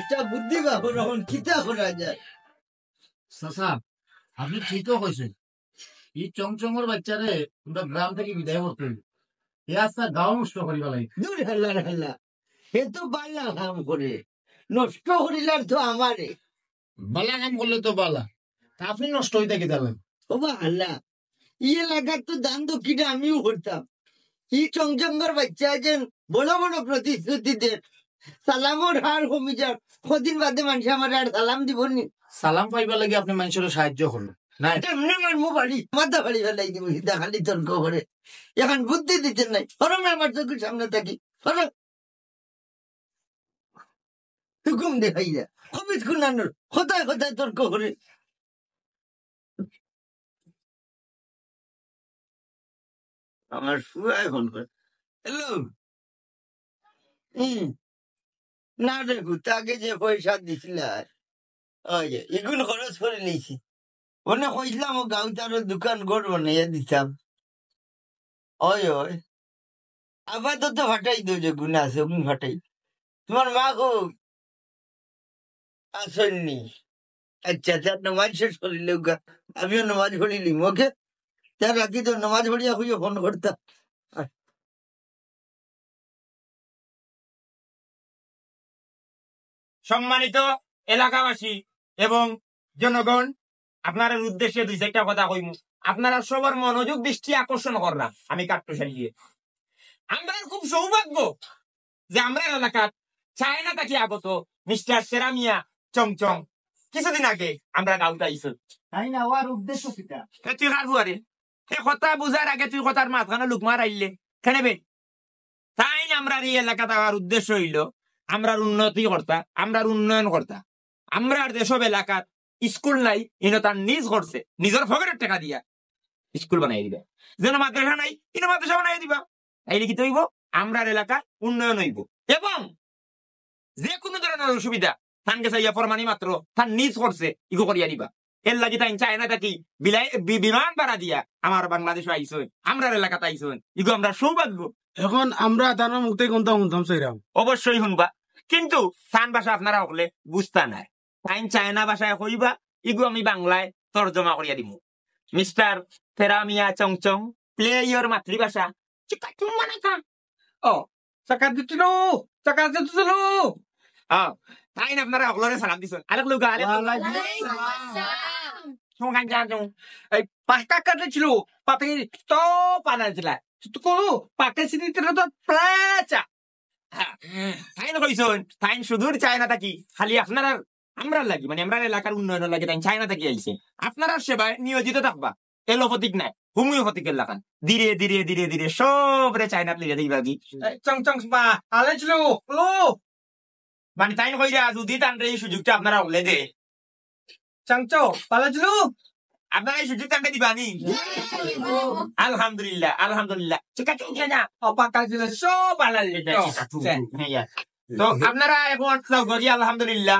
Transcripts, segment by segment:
একটা বুদ্ধি বাবু রকম কিতা করা যায়। চাচা আপনি ঠিকও কইছেন, এই চংচংর বাচ্চারে আমরা গ্রাম থেকে বিদায় করতে হইব। এ আস্তা গাঁও নষ্ট করিবা লাগে। দূর হেলা হেলা, হে তো বালা কাম করে, নষ্ট করিলার তো আমারে। বালা কাম করলে তো বালা, তা আপনি নষ্ট হইতে কি যাবেন? ও বালা, ই এলাকার তো দান দক্ষিণে আমিও করতাম। ই চংচঙ্গর বাচ্চা যেন বড় বড় প্রতিশ্রুতি দেন, সালামর হার কমি যার, কদিন বাদে মানুষ আমার আর সালাম দিবনি। সালাম পাইবা লাগে আপনি মানুষের সাহায্য করলেন না? এমনি আমার মোবাইল মাথা বাড়ি ফেলাই দিব, সিধা খালি তর্ক করে। এখন বুদ্ধি দিতেন নাই, হরম না আমার চোখের সামনে থাকি, হরম হুকুম দেখাই যা কবিজ খুনানোর কোথায় কোথায় তর্ক করে। আমার ফুয়ায় ফোন করে, হ্যালো। না দেখু তাকে যে পয়সা দিছিল এগুলো খরচ করে নিয়েছি। ওনে কইছিলাম ও গাঁওতারও দোকান গড় বানাইয়া দিতাম। ওই ওই আপাতত ফাটাই দো, যে গুণা আছে ওগুন ফাটাই। তোমার মা গো আসেননি? আচ্ছা তার নমাজ শেষ করিলে আমিও নমাজ পড়িলিম। ওকে, তার রাখি তো নমাজ পড়িয়া হইয়া ফোন করতাম। সম্মানিত এলাকাবাসী এবং জনগণ, আপনার উদ্দেশ্যে দুই চারটা কথা কইমু। আপনারা সবার মনোযোগ দৃষ্টি আকর্ষণ করলাম আমি কাট্টুশালী দিয়ে। আমরা খুব সৌভাগ্য যে আমরা এলাকার চায়না থাকি আগত মিস্টার সেরামিয়া চংচং কিছুদিন আগে আমরা গাঁওটা আইসো। তাই না, ওর উদ্দেশ্য কিটা? তুই কার ফুয়ারে এই কথা বুঝার আগে তুই কথার মাঝখানে লুক মার আইলে খেনেবে। তাই না, আমরা এই এলাকা থাকার উদ্দেশ্য হইল আমরার উন্নতি কর্তা, আমরার উন্নয়ন কর্তা। আমরার যেসব এলাকার স্কুল নাই ইনো তার নিজ করছে নিজের ভগের টাকা দিয়া স্কুল বানাই দিবা। যেন মাদ্রাসা নাই ইনো মাদ্রাসা বানাই দিবা। তাইলে কি হইব? আমরার এলাকার উন্নয়ন হইব এবং যে কোনো ধরনের অসুবিধা থান গেছে ইয়া ফরমানি মাত্র তার নিজ করছে ইগো করিয়া দিবা। এর লাগি তাই চায়না থাকি বিমান ভাড়া দিয়া আমার বাংলাদেশ আইসন, আমরার এলাকাতে আইসন। ইগো আমরা সৌভাগ্য। এখন আমরা তার মুক্তি শুনতাম সেইরাম অবশ্যই শুনবা, কিন্তু সান ভাষা আপনারা হলে বুঝতা নাই। তাই চায়না ভাষায় কইবা, ইগু আমি বাংলায় তর্জমা করিয়া দিব। মিস্টার ফেরামিয়া চংচং, প্লে ইয়োর মাতৃভাষা। ও চাকা দিছিল, চাকা দিছিল। তাই না, আপনারা অকলরে সালাম দিছেন। আরেক লোক এই পাঁচটা কাটে ছিল পাতে তো পানা ছিল পাকে সিনিতে তো প্রাচা। তাই না কইছেন, তাই সুদূর চায়না থাকি খালি আপনারা আমরা লাগি, মানে আমরা এলাকার উন্নয়নের লাগে তাই চায়না থাকি আইছে। আপনারা সেবায় নিয়োজিত থাকবা, এলোপতিক নাই হোমিওপ্যাথিক লাগান। ধীরে ধীরে ধীরে ধীরে সবরে চায়না লিয়ে দিবা কি চংচং বা আলেছিল লো। মানে তাই না কইরা যদি তানরে এই সুযোগটা আপনারা হলে দে চংচো পালাছিল, আপনারা এই সুযোগটা আমাকে দিবানি। আলহামদুলিল্লাহ আলহামদুলিল্লাহ। সব আলাদা তো আপনারা এখন গড়ি আলহামদুলিল্লাহ।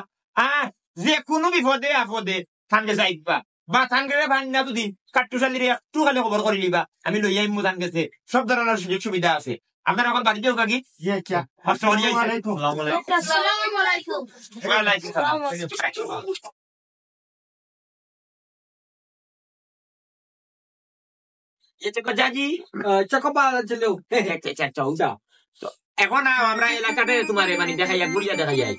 যে কোনো বিপদে আপদে থানকে যাইবা বা থানকে ভান্না যদি কাট্টুশালির একটু খালি খবর করে লিবা, আমি লই আইমু থান গেছে। সব ধরনের সুযোগ সুবিধা আছে। আপনারা এখন বাড়িতে হোক কি এখন আমরা এলাকাতে তোমার মানে দেখাই ঘুরিয়া দেখা যায়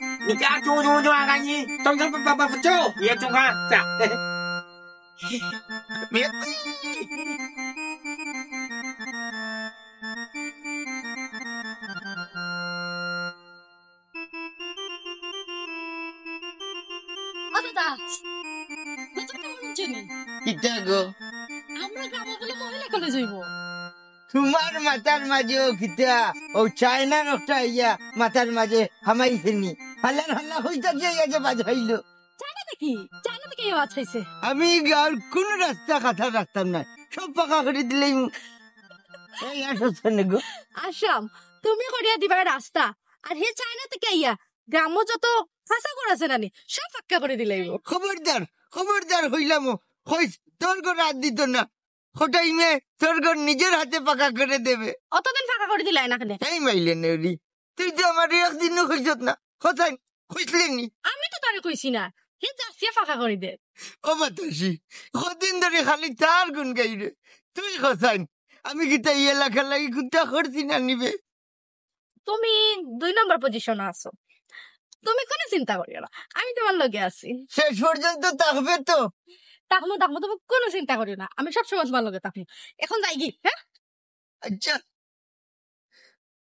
তোমার মাথার মাঝে ও কিতা ও চায়না নকটা ইয়া মাথার মাঝে হামাইছেনি হাল্লার হাল্লা হইতা যে বাজ হইলো। আমি আর কোন রাস্তা কাটা রাখতাম না, সব পাকা করে দিলেই আসাম তুমি করিয়া দিবা রাস্তা। আর হে চায়না থেকে ইয়া গ্রাম্য যত ফাঁসা করেছে নানি সব ফাঁকা করে দিলাইব। খবরদার খবরদার হইলাম তোর ঘর হাত দিত না, হঠাই মে তোর ঘর নিজের হাতে পাকা করে দেবে। অতদিন ফাঁকা করে দিলাই না কেন? তাই মাইলে নেরি তুই তো আমার একদিনও হইছত না। কোথায় খুঁজলি নি আমি তো তারে কইছি না হে যাচ্ছিয়া ফাঁকা করে দে ও বাতাসি কদিন ধরে খালি তার গুণ গাইরে তুই খসাইন আমি কিতা এই এলাকার লাগি কুত্তা করছি না নিবে তুমি 2 নম্বর পজিশনে আছো তুমি কোনো চিন্তা করিও না আমি তোমার লগে আছি শেষ পর্যন্ত থাকবে তো তাকমো তাকমো তুমি কোনো চিন্তা করিও না আমি সবসময় তোমার লগে থাকি এখন যাই কি হ্যাঁ আচ্ছা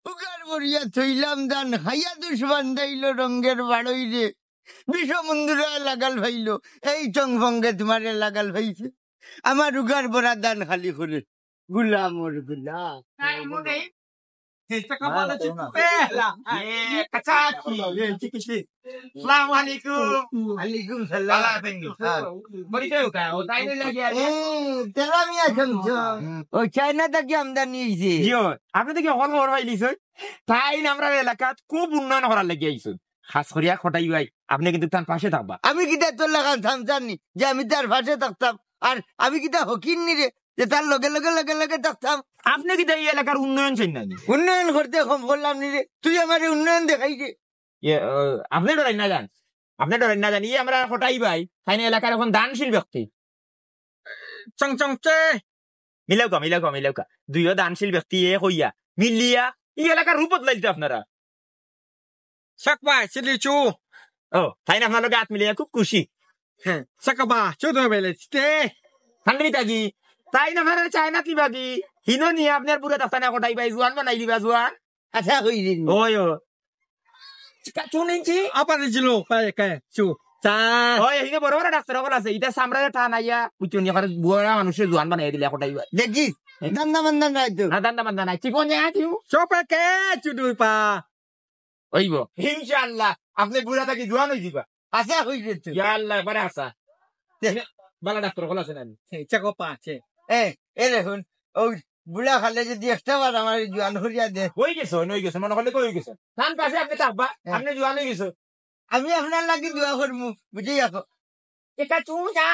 উগার বরিয়া থইলাম দান হাইয়া দুশ্মন দাইল রঙ্গের বাড়ই রে বিষমন্ধুরা লাগাল ভাইল এই চংভঙ্গে তোমারে লাগাল ভাইছে আমার উগার বরা দান খালি করে গুলাম ওর গুলাম আলাইকুম সালাম ও চায়না থেকে আমদানি হয়েছে আপনি তো কি হল খবর পাইলিস তাই আমরা এলাকাত খুব উন্নয়ন করার লেগে আইসুন খাস করিয়া খটাই ভাই আপনি কিন্তু তার পাশে থাকবা আমি কিতা তোর লাগান থামতামনি যে আমি তার পাশে থাকতাম আর আমি কিতা হকির নি রে যে তার লগে লগে লগে লগে থাকতাম আপনি কি এই এলাকার উন্নয়ন চাই না উন্নয়ন করতে কম করলাম নি রে তুই আমার উন্নয়ন দেখাই দে আপনি ডরাই না জান আপনি ডরাই না জান আমরা খটাই ভাই তাই না এলাকার এখন দানশীল ব্যক্তি চং চং চে মিলাউকা দুইও দানশীল ব্যক্তি এ হইয়া মিলিয়া এই এলাকার রূপত লাইতে আপনারা সাকবা চিলি চু ও তাই না আপনার লগে হাত মিলিয়া খুব খুশি হ্যাঁ সাকবা চুদো বেলে তে ঠান্ডি থাকি তাই না আপনারা চায় না কি বাকি হিনো নিয়ে আপনার পুরো তাস্তানা খটাই ভাই জোয়ান বানাই দিবা জোয়ান আচ্ছা হই দিন ওই চুন ইঞ্চি apa di jelo pae kae cu ta ওই এখানে বড় বড় ডাক্তার সকল আছে এটা সামরাজে টান আইয়া উচ্চনি করে বুড়া মানুষের জোয়ান বানাই দিলে খটাই ভাই দেখিস দান্দা মান্দা নাই তো না দান্দা মান্দা নাই চিকন জায়গা দিও coba ke cu du pa ওইব ইনশাআল্লাহ আপনি বুড়া থাকি জোয়ান হই দিবা আচ্ছা হই দিত ইয়া আল্লাহ বারে আসা বালা ডাক্তার সকল আছে না cakap pa ce এ দেখুন ওই বুড়া খালে যদি একটা বার আমার জোয়ান হরিয়া দে হয়ে গেছে মনে করলে কই গেছে তার পাশে আপনি থাকবা আপনি জোয়ান হয়ে গেছে আমি আপনার লাগি দোয়া করবো বুঝে রাখো এটা চুন যা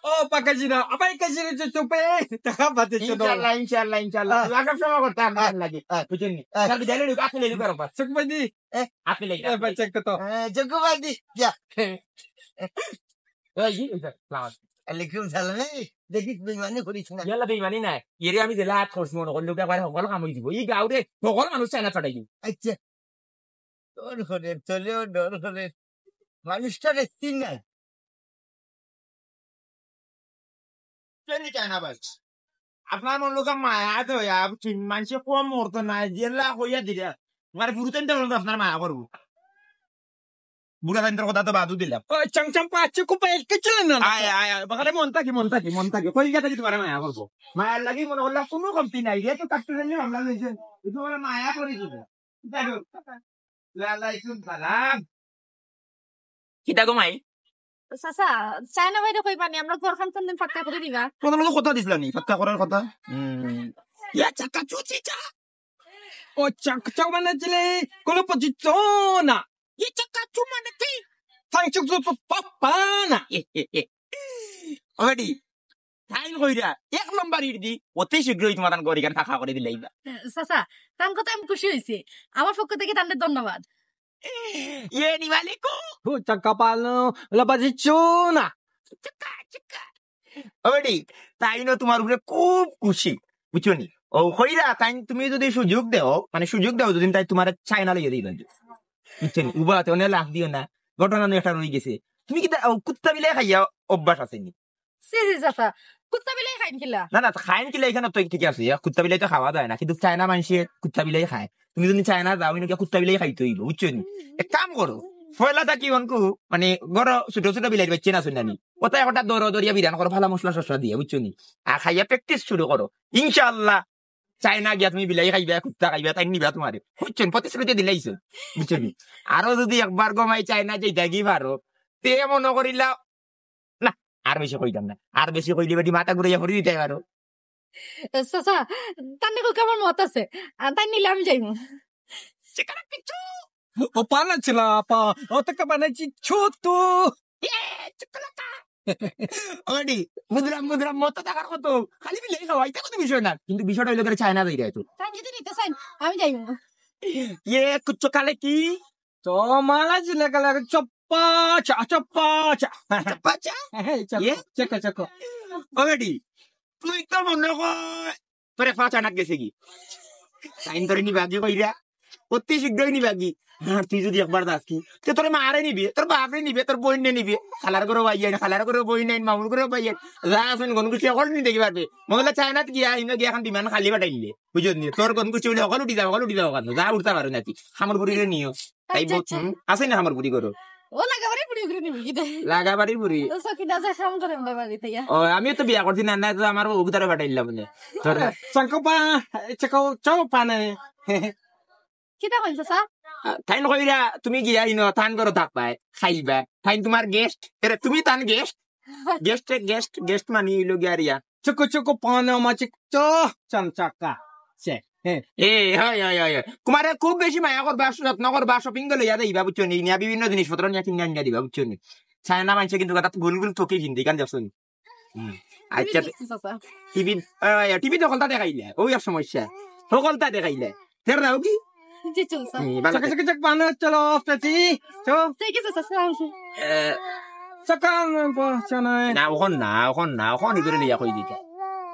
oh pakai jina apa ikan jina cu cu pe cakap pa ce do ইনশাআল্লাহ লাগাম সময় করতে আমার লাগে বুঝেননি তার বিদায় লই আপনি লই করো পাস cakap di আপনি লই pa cek to চকুবাদি যা ওই জি সালাম আলাইকুম সালাম দেখিস বেমানি করিস না ইয়ালা বেইমানি নাই এরে আমি জেলা হাত করছি মনে করলে একবার সকল কাম হয়ে দিব এই গাঁওরে সকল মানুষ চায়না ছড়াই দিব আচ্ছা তোর ঘরে চলেও ডর ঘরে মানুষটার স্থির নাই চায়না ভাই আপনার মন লোক মায়া তো মানুষে কম মরতো না জেলা হইয়া দিলে মানে পুরুতেন আপনার মায়া করবো বুড়া তান্ত্র কথা তো বাদু দিলাম oh cang cang pa cukup pa kecil na আয় বাকারে মন থাকি কই গেছে তোমার মায়া করবো মায়ার লাগি মনে করলাম কোনো কমতি নাই রে তো কাটতে জানি আমরা লইছে এটা বলে মায়া করে দিবে দেখো লালাইকুম সালাম কিটা গো মাই চাচা চায়না বাইরে কই পানি আমরা ঘর খান দিন ফাঁকা করে দিবা তোমার লোক কথা দিছিলা নি ফাক্কা করার কথা ইয়া চাকা চুচি চা oh cang cang mana jele kalau posisiona ই চাকা চুমা নাকি tang cuk tu papa na ওডি টাইম কইরা এক নম্বর ইট দি অতি শীঘ্রই তোমার গড়ি গান ফাঁকা করে দিলেই চাচা তার কথা আমি খুশি হয়েছি আমার পক্ষ থেকে তাদের ধন্যবাদ ইয়ে নি মালিকু oh cakap pa lo la posisiona চাকা চাকা ওডি তাই না তোমার উপরে খুব খুশি বুঝছো নি ও কইরা তাই তুমি যদি সুযোগ দাও মানে সুযোগ দাও যদি তাই তোমার চায়না লইয়া দিবেন বুঝছেন উবাতে অনেক লাভ দিও না ঘটনা একটা রয়ে গেছে তুমি কি কুত্তা বিলাই খাইয়া অভ্যাস আছে নি সি চাচা কুত্তা বিলাই খাইন কিলা না খাইন কিলা এখানে তো ঠিক আছে কুত্তা বিলাই তো খাওয়া যায় না কিন্তু চায়না মানুষে কুত্তা বিলাই খায় তুমি যদি চায়না যাও নাকি কুত্তা বিলাই খাইতে হইব বুঝছো নি এক কাম করো ফয়লা থাকি অনকু মানে গড় ছোট ছোট বিলাই বাচ্চা না শুনানি ওটাই হঠাৎ দরিয়া বিধান করো ভালো মশলা শসলা দিয়ে বুঝছো নি আর খাইয়া প্র্যাকটিস শুরু করো ইনশাআল্লাহ চায়না গিয়া তুমি বিলাই খাইবা কুত্তা খাইবা তাই নিবা তোমার বুঝছেন প্রতিশ্রুতি দিলাইছো বুঝছো নি আরো যদি একবার গমাই চায়না যেটা কি পারো তে মনে করিলা না আর বেশি কইতাম না আর বেশি কইলে বেটি মাথা ঘুরাইয়া পড়ে দিতে পারো চাচা তার নাকি কেমন মত আছে তাই নিলে আমি যাইব সেখানে কিছু oh pana cila apa oh tak mana cutu ওডি বুঝলাম মত টাকার কত খালি বিলাই খাওয়া এটা কোনো বিষয় না কিন্তু বিষয়টা হইলো চায়না যাই তো তাই যদি নিতে চাই আমি যাইব ইয়ে কুচ্চ কালে কি তো মালা জিলে গেলে চপ্পা চা বাচ্চা ইয়ে? চেক চেক কমেডি তুই তো মনে কর তোরে পাঁচ আনাক গেছে কি টাইম ধরে নিবা কি কইরা অতি শীঘ্রই নিবা কি হ্যাঁ তুই যদি একবার যাস কি তো তোর মারে নিবি তোর বাপরে নিবি তোর বোন নিবি খালার করে ভাই খালার করে বই নাই মামুর করে ভাই যা আছেন গনকুচি সকল নি দেখি পারবে মহলা চায়নাত গিয়া ইনো গিয়া এখন বিমান খালি পাঠাইলে বুঝলি নি তোর গনকুচি হলে সকল উঠি যাও কেন যা উঠতে পারো নাকি আমার বুড়িরে নিও তাই আছে না আমার বুড়ি করো ও লাগাবারে পুরি করে নিবি কি দে লাগাবাড়ি বুড়ি তো সকিনা যা কাম করে আমরা বাড়িতে ইয়া ও আমিও তো বিয়া করছি না না তো আমার উগদারে পাঠাইলা বলে তোর চঙ্কপা চেকো চৌপা নে কিটা কইছ স্যার থাইন কইরা তুমি গিয়া ইনো থান করো থাকবাই খাইবা থাইন তোমার গেস্ট এরে তুমি তান গেস্ট মানি হইলো গিয়া চকো চকো পানা মা চেক চো চাকা সে এ হয় কুমারে খুব বেশি মায়া করবা যত্ন করবা শপিং গেলে ইয়া দিবা বুঝছো নি নিয়া বিভিন্ন জিনিসপত্র নিয়া কিনে আনিয়া দিবা বুঝছো নি চায়না মানছে কিন্তু কথা গুলগুল তোকে কিনতে কান যাচ্ছ নি আচ্ছা টিভি দখলতা দেখাইলে ওই আর সমস্যা সকলতা দেখাইলে ফের দাও কি জি চল স্যার চক চক চক পানা চলো পেটি চো ঠিক আছে স্যার চকান চানাই না ওখন ইগরে লিয়া কই দিতে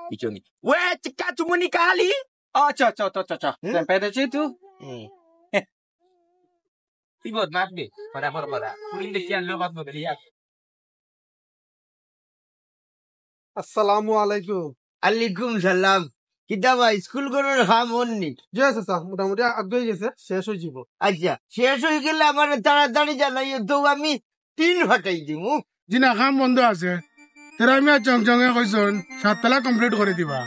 বুঝছো নি ওয়ে চিকা চুমনি কালি আচ্ছা পেটেছি তুই তুই বদ মারবে পড়া পুলিন দেখি আনলো বাদ বদলি আসসালামু আলাইকুম আলাইকুম সালাম কিতাবা স্কুল করার হাম অন্নি জি আছে স্যার মোটামুটি আগে গেছে শেষ হয়ে যাব আচ্ছা শেষ হয়ে গেলে আমার তাড়াতাড়ি জানাইও তো আমি 3 ফাটাই দিমু জিনা কাম বন্ধ আছে তেরা আমি চংচঙে কইছন 7 তলা কমপ্লিট করে দিবা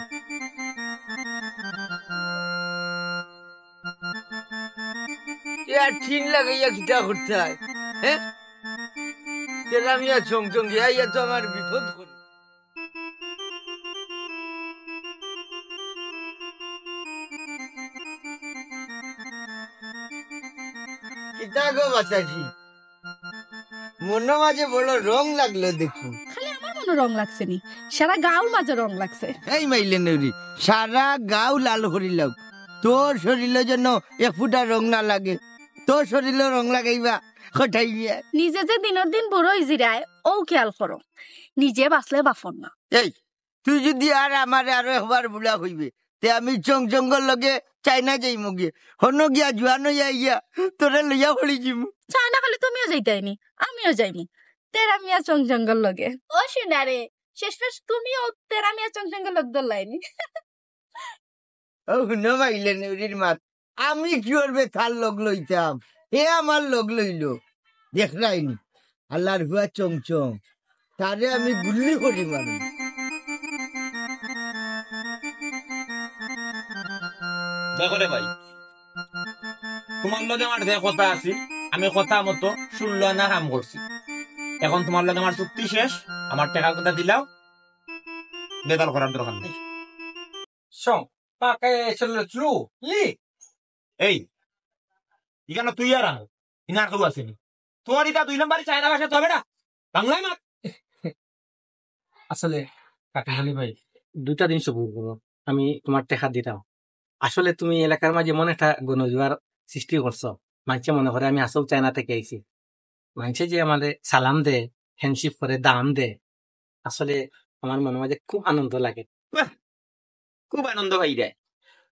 ঠিন লাগাইয়া কিতা করতে হয় হ্যাঁ আমি আর চং গিয়া তো আমার বিপদ করে কিতা গো বাতাসি মনে মাঝে বড় রং লাগলো দেখুন খালি আমার মনে রং লাগছে নি সারা গাঁওর মাঝে রং লাগছে এই মাইলে নেউরি সারা গাও লাল করিলাম তোর শরীরের জন্য 1 ফুটা রং না লাগে তোর শরীরে রং লাগাইবা কোথায় গিয়া নিজে যে দিনের দিন বড় হইছি রায় ও খেয়াল করো নিজে বাঁচলে বাফর না এই তুই যদি আর আমার আরো একবার বুড়া হইবে তে আমি চংচঙ্গর লগে চাইনা যাইমু গিয়ে হনো গিয়া জুয়ান হইয়া ইয়া তোরে লইয়া পড়ি যাইমু চায়না খালি তুমিও যাইতাইনি আমিও যাইনি তেরা মিয়া চং জঙ্গল লগে ও শুনারে শেষমেশ তুমিও তেরা মিয়া চং জঙ্গল লগ দলাইনি ও হুনো মাইলে নেউরির মাত আমি কি করবে তার লগ লইতাম এ আমার লগ লইলো দেখলাইনি আল্লাহর হুয়া চংচং তারে আমি গুল্লি করি মারি দেখো রে ভাই তোমার লগে আমার যে কথা আছে আমি কথা মতো শুনলো না কাম করছি এখন তোমার লগে আমার চুক্তি শেষ আমার টাকা কথা দিলাও বেতাল করার দরকার নেই শোন পাকে চলো চলো লি এই এখানে তুই আর আমি ইনার কেউ আসেনি তোমার ইটা 2 নম্বরে চায়না ভাষা তো হবে না বাংলায় মাত আসলে কাকাখালি ভাই 2টা দিন সবুর করো আমি তোমার টাকা দিতাম আসলে তুমি এলাকার মাঝে মনে একটা গণজোয়ার সৃষ্টি করছো মানুষে মনে করে আমি আসল চায়না থেকে আইছি মানুষে যে আমাদের সালাম দে হ্যান্ডশিপ করে দাম দে আসলে আমার মনে মাঝে খুব আনন্দ লাগে খুব আনন্দ ভাই রে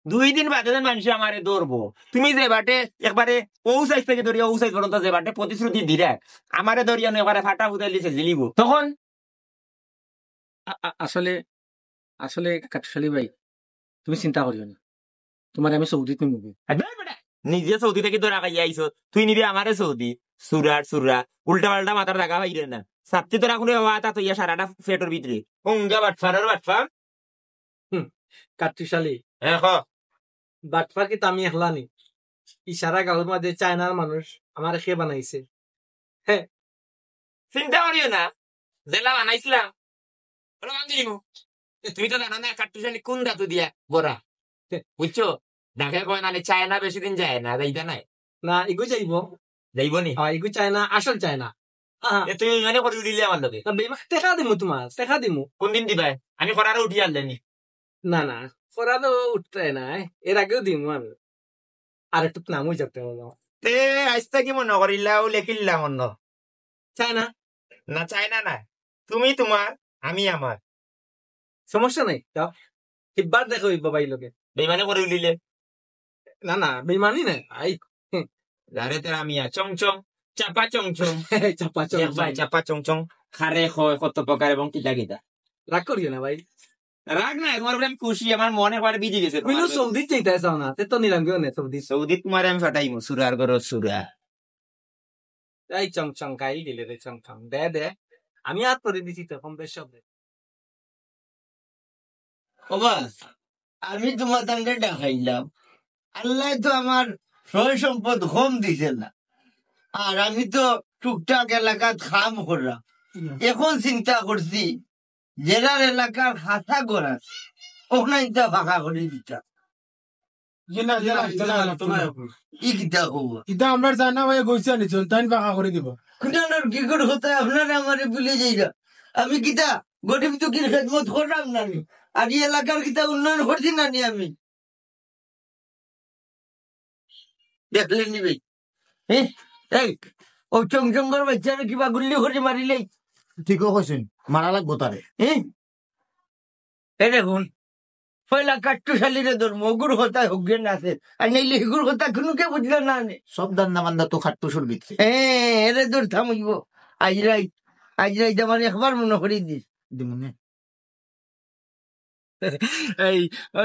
2 দিন বাদে মানুষ আমারে দৌড়বো তুমি যে বাটে একবারে ও সাইজ থেকে ধরিয়া ও সাইজ পর্যন্ত যে বাটে প্রতিশ্রুতি দিলে আমারে ধরিয়া একবারে ফাটা ফুটাই দিছে জিলিব তখন আসলে আসলে কাকশালী ভাই তুমি চিন্তা করিও না তোমার আমি সৌদিতে নিবি নিজে সৌদি থেকে তোরা খাইয়া আইস তুই নিবি আমারে সৌদি সুরা উল্টা পাল্টা মাথার জায়গা পাইরে না সাপ্তি তোরা কোনো বাতা তুই সারাটা ফেটোর ভিতরে উঙ্গা বাটফার কাকশালী হ্যাঁ বাটফার কিন্তু আমি একলা নি ইশারা গাঁওর মাঝে চায়নার মানুষ আমার খে বানাইছে চিন্তা করিও না জেলা বানাইছিলাম তুমি তো জানো না কাট্টুশালি কোন ধাতু দিয়া বড়া বুঝছো ঢাকা কয় নালে চায়না বেশি দিন যায় না যাইতা নাই না এগু যাইব নি এগু চায়না আসল চায়না তুমি মানে করে উঠিলে আমার লগে টেকা দিমু তোমার টেকা দিমু কোন দিন দিবাই আমি করারে উঠি আনলেনি না ফোরা তো উঠতে নাই এর আগেও দিমু আমি আর একটু নামও যাতে তে আজটা কি মনে করিলাও লেখিলাম অন্য চায় না, না চাই না না তুমি তোমার আমি আমার সমস্যা নাই, যাও এবার দেখো বাবাই লোকে। বেমানে করে উলিলে না না বেমানি নাই, আই যারে তেরা মিয়া চং চং চাপা চং চং চাপা ভাই চাপা চং চং খারে হয় কত প্রকার এবং কিতা কিতা রাগ করিও না ভাই। রাগ নাই তোমার উপরে আমি খুশি আমার মনে একবার বিজি গেছে বুঝলো সৌদি চাইতে চাও না, তে তো নিলাম কেউ নেই সৌদি। সৌদি তোমার আমি ফাটাইমু সুরার গর সুরা এই চং চং গাই দিলে রে চং চং দে দে, আমি আর করে দিছি তো কম বেশ সব। বাবা আমি তোমার সঙ্গে দেখাইলাম, আল্লাহ তো আমার সয় সম্পদ কম দিছে না, আর আমি তো টুকটাক এলাকাত খাম করলাম। এখন চিন্তা করছি জেলার এলাকার হাসা গড়া ওখানে ইটা ফাঁকা করে দিতাম। ই কিতা কব ইটা আমরা জানা ভাই গইছে নিছন তাই পাকা করে দিব। কুটানোর কি করে হতে আপনারা আমারে ভুলে যাইরা, আমি কিতা গরিব দুঃখীর খেদমত করলাম না নি, আর এই এলাকার কিতা উন্নয়ন করছি না নি আমি, দেখলেন নি ভাই? এই ও চংচঙ্গর বাচ্চারা কিবা গুল্লি করে মারিলেই ঠিকও কইছেন, মারা লাগবো তারে। এই দেখুন পয়লা কাট্টুশালীরে ধর্ম অগুর কথা হজ্ঞেন আছে, আর নাইলে হিগুর কথা কোনো কে বুঝলো না নে। সব দান্না মান্দা তো খাট্টুসুর ভিতরে। এরে দূর থামইব, আজ রাইত আমার একবার মনে করি দিস দিমুনে এই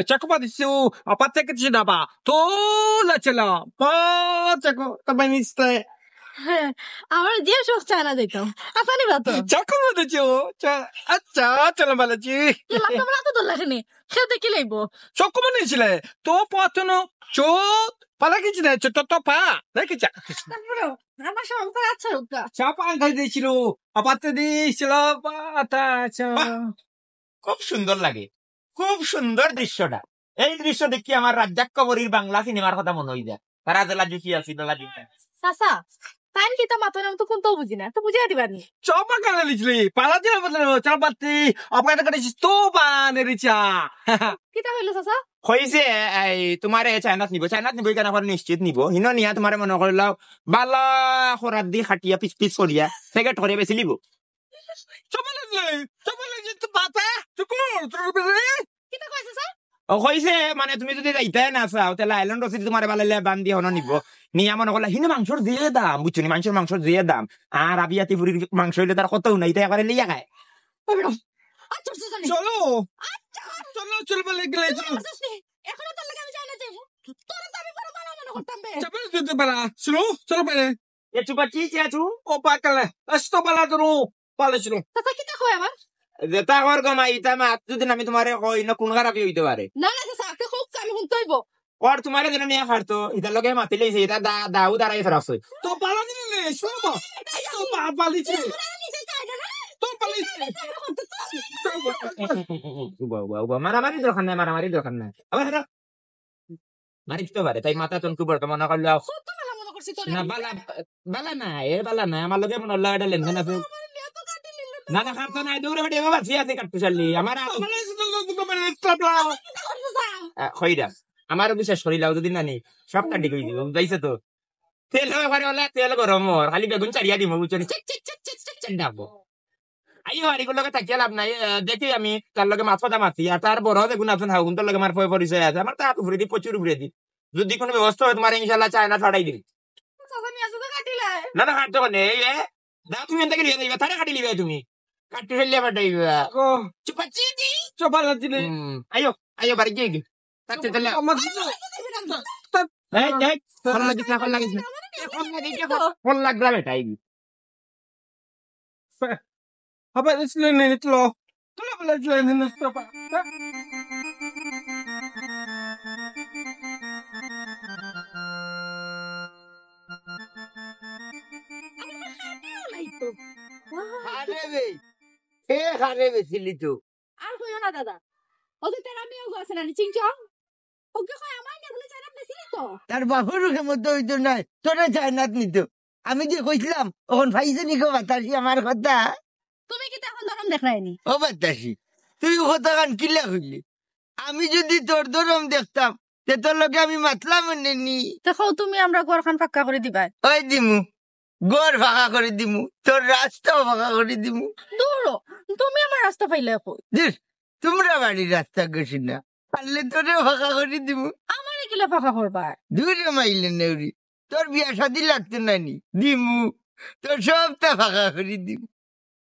চাকমা দিছো আপাতে কিছু দাবা তো লাচলা পা চাকো তবে নিস্তে হ্যাঁ, আমার যে শখ চায়না যেতাম আসানি বাতো চাকমা দিছো আচ্ছা চলো বালাজি তোমরা তো দোলাখানি খেতে কি লাগবো। চাকমা নিছিলে তো পাতনো চোত পালা কিছু না ছোট তো পা দেখি চা তারপরে আমার সব আচ্ছা উত্তর চাপা আঙ্কাল দিয়েছিল আপাতে দিয়েছিল পাতা খুব সুন্দর লাগে, খুব সুন্দর দৃশ্যটা। এই দৃশ্য দেখি আমার রাজ্জাক কবরীর বাংলা সিনেমার কথা মনে হয়ে যায়। তারা জেলা জুকি আছি দোলা জুকি চাচা তাই কি তো মাথা নাম তো কোন তো বুঝি না, তো বুঝিয়ে দিবানি চাপা কানা লিখলি পালা দিলে বদলে চাপাতি আপনার কাছে তো বানেরিচা কিতা হইলো চাচা? হয়েছে এই তোমার চাইনাত নিব কেন করে নিশ্চিত নিব হিন নিয়া তোমার মনে করলাম বালা খরাত দি খাটিয়া পিস পিস করিয়া প্যাকেট করে বেশি লিব। চাপা লাগলি তো পাতা চুকুর কিতা কয় চাচা? হয়েছে মানে তুমি যদি যাইতে না চাও তাহলে আইল্যান্ড রসিদ তোমার বালাইলে বান্ধি হন নিব নিয়া মনে করলা হিন মাংসর দিয়ে দাম বুঝছো নি, মাংসর দিয়ে দাম আর আবিয়াতি পুরীর মাংস হইলে তার কত নাই তাই একবারে লিয়া খায়। আচ্ছা চাচা চলো চলো বলে গেলে চলো এখনো তোর লাগে আমি চাইনা যাইবো, তোরা তো আমি বড় মানা মনে করতাম বে। চাপা দিতে পারা চলো পেলে এ চুপা চি চেঁচু ও পাকালে আসতো পালা তো পালে ছিল চাচা কিতা কয় আমার? যেটা কর গমা ইটা মাত যদি আমি তোমার কই না কোন খারাপই হইতে পারে না না চাচা আপনি খুব আমি শুনতে হইব। ওর তোমার যেন নিয়ে খারতো ইটার লগে মাতি লইছে এটা দাউ দাঁড়াই ফেরাছে তো পালা দিলে শুনো তো পালি ছিল তো পালি মারামারি দরকার নাই আবার হেরা মারি দিতে পারে তাই মাথা তনকু বর্তমান করলে কত বেলা মনে করছি তোর না বালা না আমার লগে মনে হল্লা এটা লেনদেন আছে না খারতো নাই দৌড়ে বেড়ে বাবা আছে কাটতে চাললি আমার খইরা আমার বিশ্বাস করিলাও যদি নানি সব কাটি কই দিব যাইছে তো তেল হবে পারে হলে তেল গরম খালি বেগুন চারিয়া দিব বুঝছনি ডাকবো আইও আর এগুলোকে থাকিয়ে লাভ নাই। দেখি আমি তার লগে মাছ পাতা মাছি আর তার বড় বেগুন আছে হাগুন তোর লগে আমার পরিচয় আছে আমার তার উপরে দি প্রচুর উপরে দি যদি কোনো ব্যবস্থা হয় তোমার ইনশাল্লাহ চায়না ছাড়াই দিবি। চাচা নিয়ে আসো তো কাটিলে না কাটতে কোনে এই দা তুমি এনতে লিয়ে যাইবা তারে কাটি লিবে তুমি কাটতে ফেললে আবার যাইবা ও চুপাচ্ছি দি চপালা দিলে আইও বাড়ি গিয়ে কাটতে তাহলে আমার এই ফল লাগিস না ফল লাগলা বেটা এই apa selain itu loh kalau boleh selain itu apa খারে বেছিলি তো আর কইও না দাদা, ওদের তেরা মেয়েও আছে না চিংচং ওকে কয় আমার না বলে চাইনা বেশি তো তার বাপুর মধ্যে হইতো নাই তোরা চায়নাত নিত। আমি যে কইছিলাম ওখান ফাইছে নিকো বাতাসি আমার কথা। তুমি কি তখন ধরম দেখায়নি? ও বাতাসি তুই কথা গান কিলা হইলি, আমি যদি তোর দরম দেখতাম তে তোর লোকে আমি মাতলাম নি দেখো তুমি আমরা ঘরখান পাক্কা করে দিবা। ওই দিমু গড় ফাঁকা করে দিমু, তোর রাস্তাও ফাঁকা করে দিমু। দূরো তুমি আমার রাস্তা পাইলে কই? ধুর, তোমরা বাড়ির রাস্তা গেছি না, পারলে তোরে ফাঁকা করে দিমু। আমার এগুলা পাকা করবা? দূরে মাইলে নেউরি, তোর বিয়া শাদি লাগতে নানি দিমু, তোর সবটা ফাঁকা করে দিমু।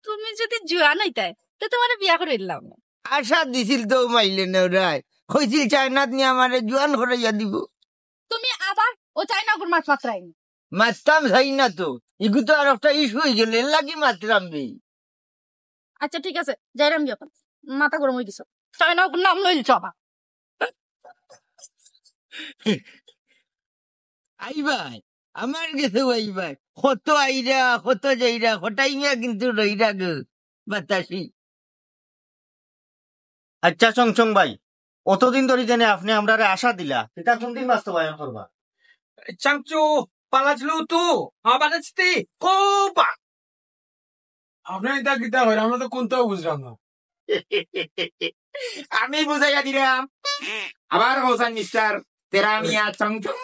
তুমি যদি জুয়া নাইতাই তো তোমার বিয়া করে দিলাম। আশা দিছিল তো মাইলে নেউরাই, কইছিল চায়নাত নিয়ে আমারে জোয়ান করাইয়া দিব। তুমি আবার ও চাইনা গুর মাছ মাত্রাই। মারতাম চাই না তো, ইগু তো আর একটা ইস্যু হয়ে গেল, এর লাগি মারতাম বে। আচ্ছা ঠিক আছে, যাইরাম যখন মাথা গরম হয়ে দিছো, চাইনা গুর নাম লইল চাবা। আইবাই আমার গেছে আইবাই, কত আইরা কত যাইরা হঠাই মিয়া কিন্তু রইরা গে বাতাসি। আচ্ছা চংচং ভাই, অতদিন ধরে জেনে আপনি আমরা আশা দিলা, এটা কোনদিন বাস্তবায়ন করবা? চাংচু পালাচলু তু বানাচ্ছি কোপা। আপনি এটা কিতা হয়, আমরা তো কোনটাও বুঝলাম না। আমি বুঝাইয়া দিলাম, আবার হোসেন মিস্টার তেরা মিয়া চংচং।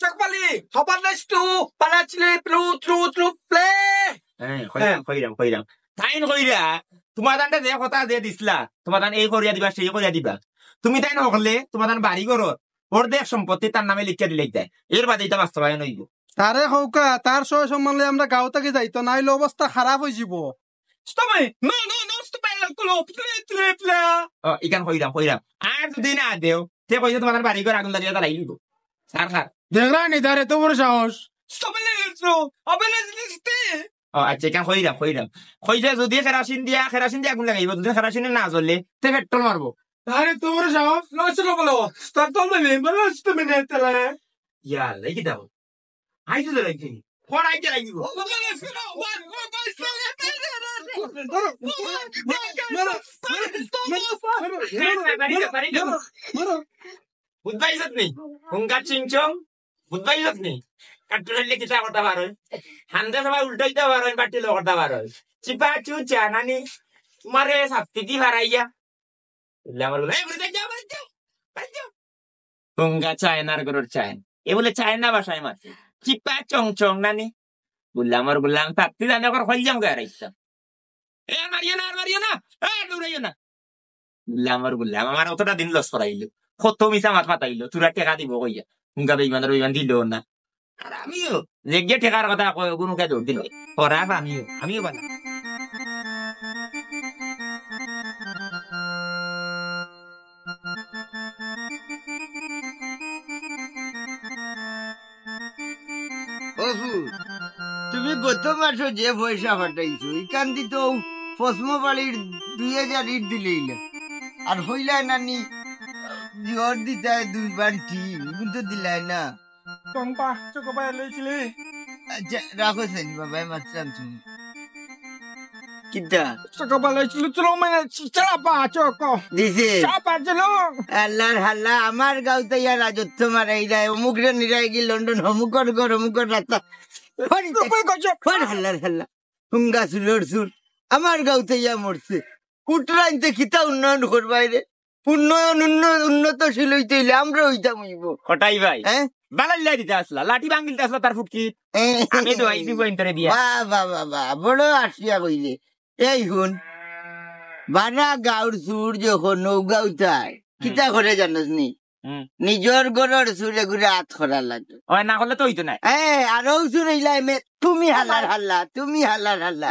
চকপালি হবার নাইস তু পালাচলে প্লু ত্রু ত্রু প্লে। কইরাম তাইন কইরা তোমার দানটা যে কথা যে দিছিলা, তোমার দান এই করিয়া দিবা সেই করিয়া দিবা, তুমি তাই নহলে তোমার দান বাড়ি ঘর অর্ধেক সম্পত্তি তার নামে লিখিয়া দিলে যায়, এর বাদে এটা বাস্তবায়ন হইব। তারে হৌকা তার সহ সম্মানলে আমরা গাঁও থেকে যাইতো, নাইলে অবস্থা খারাপ হয়ে যাব। স্টপে নো নো নো স্টপে লকলো প্লে প্লে প্লে। ইকান কইরাম আর যদি না দেও তে কইছে তোমার বাড়ি ঘর আগুন লাগিয়ে তারাই দিব। সার দেখরা নি তার এত বড় সাহস। স্টপে লেট্রো অবেলে দিতে। আচ্ছা ইকান কইরাম কইছে যদি কেরাসিন দিয়া আগুন লাগাইব, যদি কেরাসিন না জ্বলে তে পেট্রোল মারবো। তার এত বড় সাহস। No se lo voló. Está todo bien, pero esto me neta. ইয়া লাগি দাও আইছো তো লাগি কোন আইতে লাগিব। বুঝবাইছত নেই হুঙ্গা চিংচং, বুঝবাইছত নেই কাটুরাইলে কিতা করতে পারো, হান্দা সবাই উল্টাইতে পারো, বাটিল করতে পারো, চিপা চুচা নানি তোমারে শাস্তি দি হারাইয়া আমার হুঙ্গা চায়নার গরুর চায়ন এ বলে চায়না বাসায় মারছে চিপা চংচং নানি বললাম থাকতে জানি আবার হয়ে যাম গায়ে ইচ্ছা এ মারিও না দৌড়াইও না বললাম আমার অতটা দিন লস করাইলো, কত মিশা মাথা মাতাইলো, তোরা টেকা দিব কইয়া হুঙ্গা বেইমান দিল না। আর আমিও যে টেকার কথা কোনো কে দৌড় দিল খরাপ, আমিও বানা তুমি গত মাসে যে পয়সা পাঠাইছো এখান দিয়ে তো পশ্ম বাড়ির 2000 ইট দিলেই আর হইলাই নানি জ্বর দিতায় 2 বান্টি কিন্তু দিলাই না। Compa, choco para leche. আচ্ছা রাখো সেন বাবা মাত্রাম তুমি কিতা Choco para leche, lo me chapa, choco. দিছে Chapa, chelo. আল্লাহর হাল্লা আমার গাঁওতে ইয়া রাজত্ব মারাই যায়, অমুক রে নিরাই গি লন্ডন অমুকর ঘর অমুকর রাস্তা হাল্লার হাল্লা হুঙ্গা সুলোর সুর আমার গাঁওতে ইয়া মরছে। কুটরাইতে খিতা উন্নয়ন করবাই রে, উন্নতশীল হইতে হইলে আমরা হইতাম হইব। হটাই ভাই হ্যাঁ বালাল্লাই দিতে আসলা, লাঠি ভাঙিলতে আসলা তার ফুটকি আমি তো আইসি পয়েন্টারে দিয়া। বাবা বড় আসিয়া কইলে। এই হুন বানা গাঁর সুর যখন নৌগাঁও তাই কিতা করে জানোস নি, নিজর গরর সুরে ঘুরে হাত খরা লাগে না করলে তো হইতো না। আরো সুর হইলাই তুমি হাল্লার হাল্লা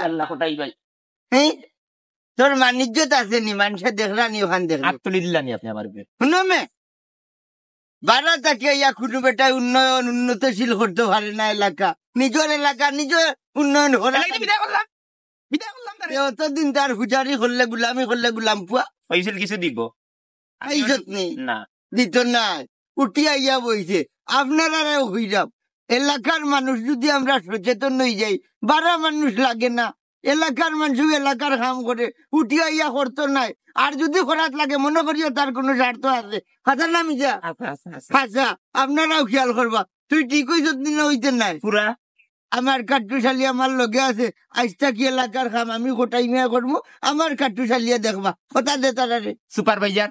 আল্লাহ হটাই ভাই হ্যাঁ তোর মানিজ্যত আছে নি, মানুষের দেখলা নি ওখান দেখ হাত তুলে দিলানি আপনি আমার শুনো মে বারা তাকে ইয়া কোনো বেটায় উন্নতশীল করতে পারে না এলাকা, নিজের এলাকা নিজের উন্নয়ন করে। বিদায় করলাম অতদিন তার পূজারি করলে গুলামি করলে গুলাম পুয়া হয়েছিল কিছু দিব আইসত নেই না দিত না উঠিয়া ইয়া বইছে। আপনারা হইরাম এলাকার মানুষ যদি আমরা সচেতন হয়ে যাই, বারা মানুষ লাগে না, এলাকার মানুষ এলাকার কাম করে উঠিয়া ইয়া করতো নাই। আর যদি খরাত লাগে মনে করিও তার কোনো স্বার্থ আছে, হাসা নামি যা হাসা আপনারাও খেয়াল করবা। তুই ঠিক হইছত দিন হইতে নাই পুরা আমার কাট্টুশালী আমার লগে আছে, আজটা কি এলাকার কাম আমি গোটাই মিয়া করবো, আমার কাট্টুশালিয়া দেখবা কথা দে তারা রে সুপারভাইজার